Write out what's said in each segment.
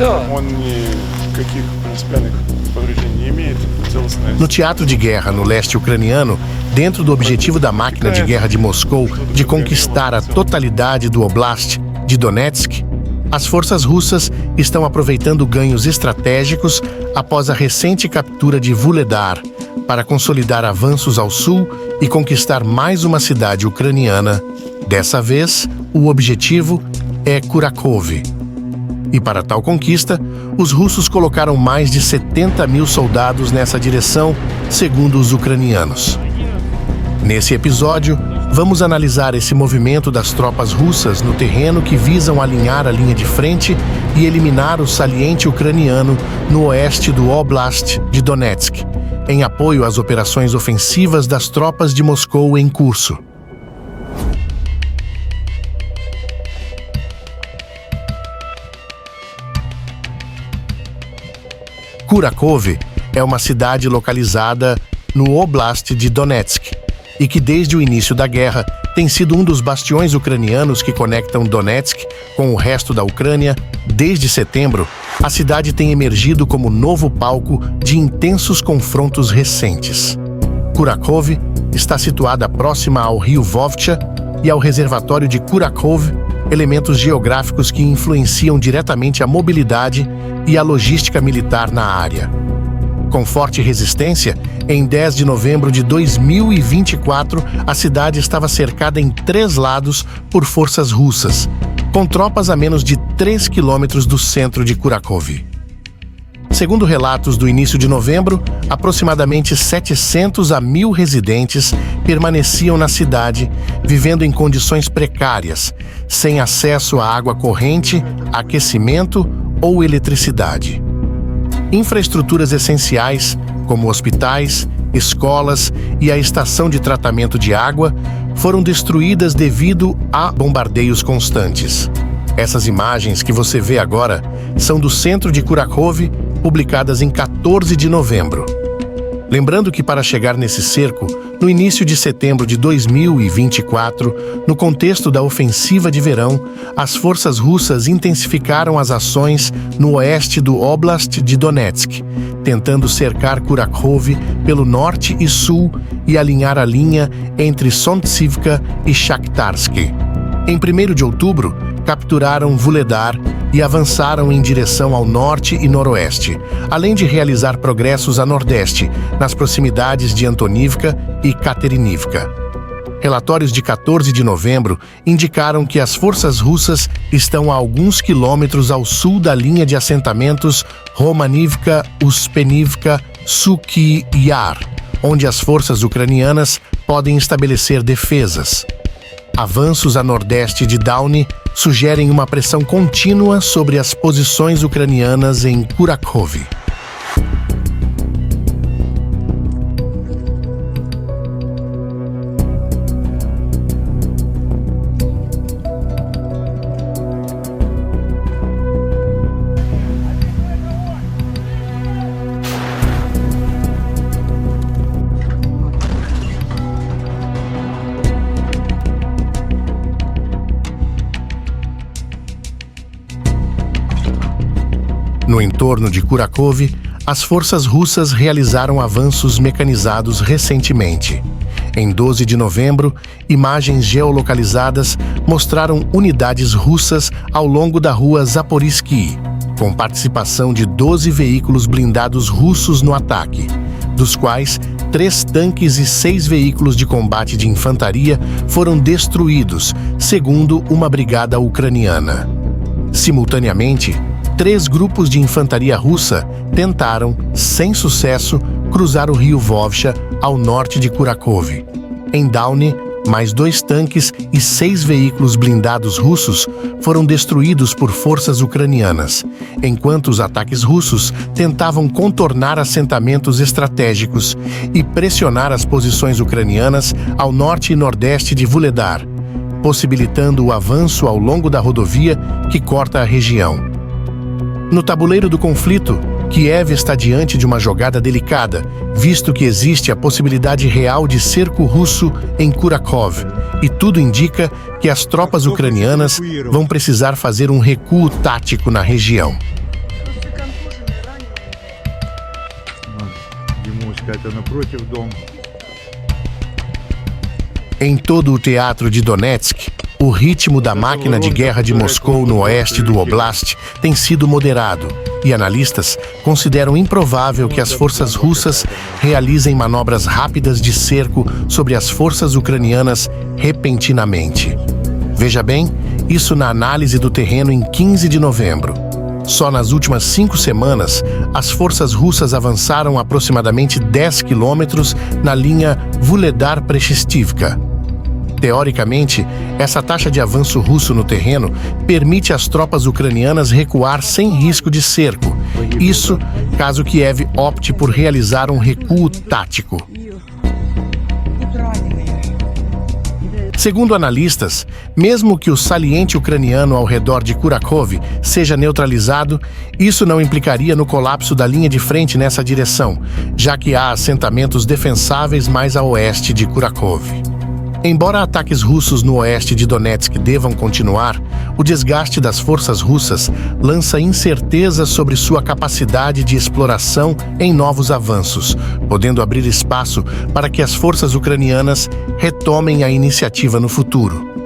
Он никаких принципиальных повреждений не имеет. No teatro de guerra no leste ucraniano, dentro do objetivo da máquina de guerra de Moscou de conquistar a totalidade do Oblast de Donetsk, as forças russas estão aproveitando ganhos estratégicos após a recente captura de Vuhledar para consolidar avanços ao sul e conquistar mais uma cidade ucraniana. Dessa vez, o objetivo é Kurakhove. E para tal conquista, os russos colocaram mais de 70 mil soldados nessa direção, segundo os ucranianos. Nesse episódio, vamos analisar esse movimento das tropas russas no terreno que visam alinhar a linha de frente e eliminar o saliente ucraniano no oeste do Oblast de Donetsk, em apoio às operações ofensivas das tropas de Moscou em curso. Kurakhove é uma cidade localizada no Oblast de Donetsk e que desde o início da guerra tem sido um dos bastiões ucranianos que conectam Donetsk com o resto da Ucrânia. Desde setembro, a cidade tem emergido como novo palco de intensos confrontos recentes. Kurakhove está situada próxima ao rio Vovcha e ao reservatório de Kurakhove, elementos geográficos que influenciam diretamente a mobilidade e a logística militar na área. Com forte resistência, em 10 de novembro de 2024, a cidade estava cercada em 3 lados por forças russas, com tropas a menos de 3 quilômetros do centro de Kurakhove. Segundo relatos do início de novembro, aproximadamente 700 a 1.000 residentes permaneciam na cidade, vivendo em condições precárias, sem acesso à água corrente, aquecimento ou eletricidade. Infraestruturas essenciais, como hospitais, escolas e a estação de tratamento de água, foram destruídas devido a bombardeios constantes. Essas imagens que você vê agora são do centro de Kurakhove, publicadas em 14 de novembro. Lembrando que para chegar nesse cerco, no início de setembro de 2024, no contexto da ofensiva de verão, as forças russas intensificaram as ações no oeste do Oblast de Donetsk, tentando cercar Kurakhove pelo norte e sul e alinhar a linha entre Sontsivka e Shakhtarsk. Em 1º de outubro, capturaram Vuhledar e avançaram em direção ao norte e noroeste, além de realizar progressos a nordeste, nas proximidades de Antonivka e Katerinivka. Relatórios de 14 de novembro indicaram que as forças russas estão a alguns quilômetros ao sul da linha de assentamentos Romanivka, Uspenivka, Suky Yar, onde as forças ucranianas podem estabelecer defesas. Avanços a nordeste de Downy sugerem uma pressão contínua sobre as posições ucranianas em Kurakhove. No entorno de Kurakhove, as forças russas realizaram avanços mecanizados recentemente. Em 12 de novembro, imagens geolocalizadas mostraram unidades russas ao longo da rua Zaporizhzhia, com participação de 12 veículos blindados russos no ataque, dos quais 3 tanques e 6 veículos de combate de infantaria foram destruídos, segundo uma brigada ucraniana. Simultaneamente, 3 grupos de infantaria russa tentaram, sem sucesso, cruzar o rio Vovcha ao norte de Kurakhove. Em Downy, mais 2 tanques e 6 veículos blindados russos foram destruídos por forças ucranianas, enquanto os ataques russos tentavam contornar assentamentos estratégicos e pressionar as posições ucranianas ao norte e nordeste de Vuhledar, possibilitando o avanço ao longo da rodovia que corta a região. No tabuleiro do conflito, Kiev está diante de uma jogada delicada, visto que existe a possibilidade real de cerco russo em Kurakhove, e tudo indica que as tropas ucranianas vão precisar fazer um recuo tático na região. это напротив дома. Em todo o teatro de Donetsk, o ritmo da máquina de guerra de Moscou no oeste do Oblast tem sido moderado, e analistas consideram improvável que as forças russas realizem manobras rápidas de cerco sobre as forças ucranianas repentinamente. Veja bem, isso na análise do terreno em 15 de novembro. Só nas últimas 5 semanas, as forças russas avançaram aproximadamente 10 quilômetros na linha Vuhledar-Prechestivka. Teoricamente, essa taxa de avanço russo no terreno permite às tropas ucranianas recuar sem risco de cerco. Isso caso Kiev opte por realizar um recuo tático. Segundo analistas, mesmo que o saliente ucraniano ao redor de Kurakhove seja neutralizado, isso não implicaria no colapso da linha de frente nessa direção, já que há assentamentos defensáveis mais a oeste de Kurakhove. Embora ataques russos no oeste de Donetsk devam continuar, o desgaste das forças russas lança incertezas sobre sua capacidade de exploração em novos avanços, podendo abrir espaço para que as forças ucranianas retomem a iniciativa no futuro.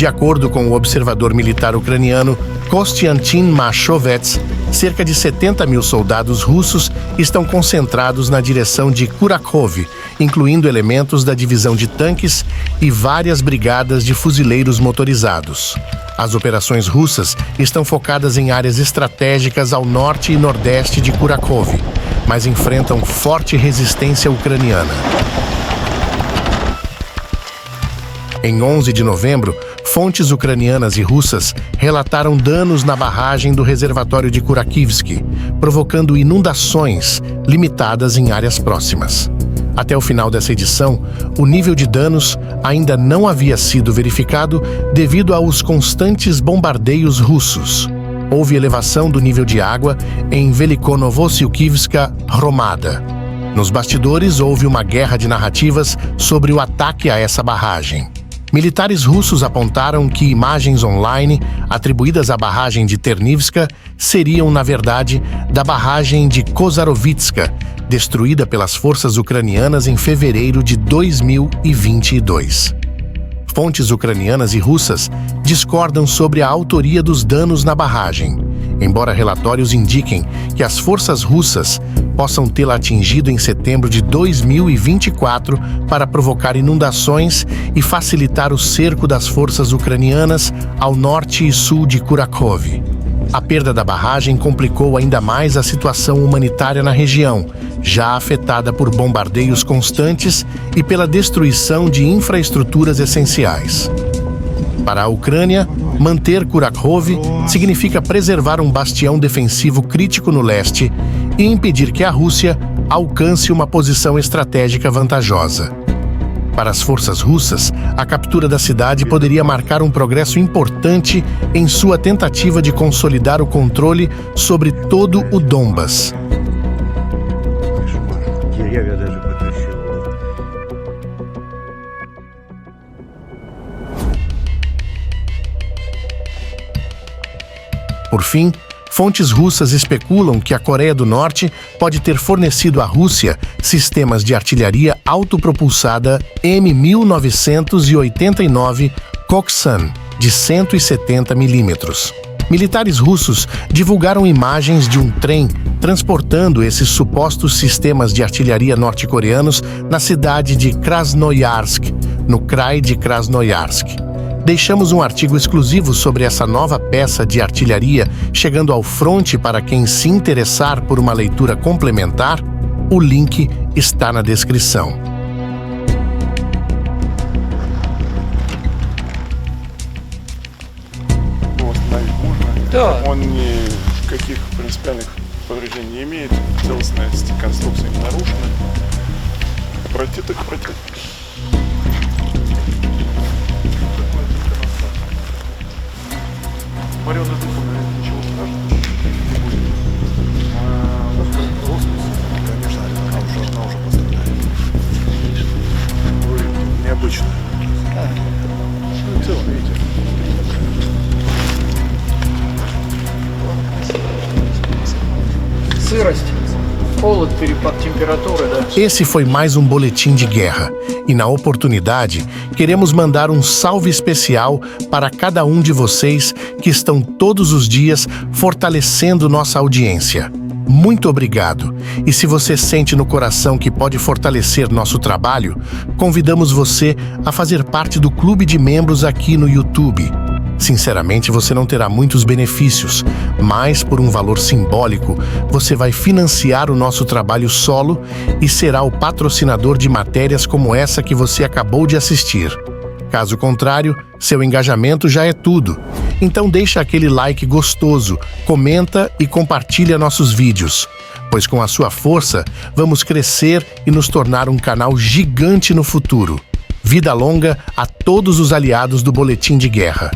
De acordo com o observador militar ucraniano Kostiantin Mashovets, cerca de 70 mil soldados russos estão concentrados na direção de Kurakhove, incluindo elementos da divisão de tanques e várias brigadas de fuzileiros motorizados. As operações russas estão focadas em áreas estratégicas ao norte e nordeste de Kurakhove, mas enfrentam forte resistência ucraniana. Em 11 de novembro, fontes ucranianas e russas relataram danos na barragem do reservatório de Kurakivsky, provocando inundações limitadas em áreas próximas. Até o final dessa edição, o nível de danos ainda não havia sido verificado devido aos constantes bombardeios russos. Houve elevação do nível de água em Velikonovossiukivska Hromada. Nos bastidores, houve uma guerra de narrativas sobre o ataque a essa barragem. Militares russos apontaram que imagens online atribuídas à barragem de Ternivska seriam, na verdade, da barragem de Kozarovitska, destruída pelas forças ucranianas em fevereiro de 2022. Fontes ucranianas e russas discordam sobre a autoria dos danos na barragem, embora relatórios indiquem que as forças russas possam tê-la atingido em setembro de 2024 para provocar inundações e facilitar o cerco das forças ucranianas ao norte e sul de Kurakhove. A perda da barragem complicou ainda mais a situação humanitária na região, já afetada por bombardeios constantes e pela destruição de infraestruturas essenciais. Para a Ucrânia, manter Kurakhove significa preservar um bastião defensivo crítico no leste e impedir que a Rússia alcance uma posição estratégica vantajosa. Para as forças russas, a captura da cidade poderia marcar um progresso importante em sua tentativa de consolidar o controle sobre todo o Donbas. Por fim, fontes russas especulam que a Coreia do Norte pode ter fornecido à Rússia sistemas de artilharia autopropulsada M1989 Koksan, de 170 milímetros. Militares russos divulgaram imagens de um trem transportando esses supostos sistemas de artilharia norte-coreanos na cidade de Krasnoyarsk, no Krai de Krasnoyarsk. Deixamos um artigo exclusivo sobre essa nova peça de artilharia chegando ao fronte para quem se interessar por uma leitura complementar. O link está na descrição. Да. Он никаких принципиальных повреждений не имеет, целостность конструкции не нарушена. Пройти так пройти. Вареный дух, говорит, ничего страшного не будет. Роспись, конечно, она уже пострадает. Говорит, необычная. Ну и в целом, видите. Сырость, холод, перепад температуры, да. Esse foi mais um boletim de guerra e, na oportunidade, queremos mandar um salve especial para cada um de vocês que estão todos os dias fortalecendo nossa audiência. Muito obrigado! E se você sente no coração que pode fortalecer nosso trabalho, convidamos você a fazer parte do clube de membros aqui no YouTube. Sinceramente, você não terá muitos benefícios, mas por um valor simbólico, você vai financiar o nosso trabalho solo e será o patrocinador de matérias como essa que você acabou de assistir. Caso contrário, seu engajamento já é tudo. Então deixa aquele like gostoso, comenta e compartilha nossos vídeos, pois com a sua força, vamos crescer e nos tornar um canal gigante no futuro. Vida longa a todos os aliados do Boletim de Guerra.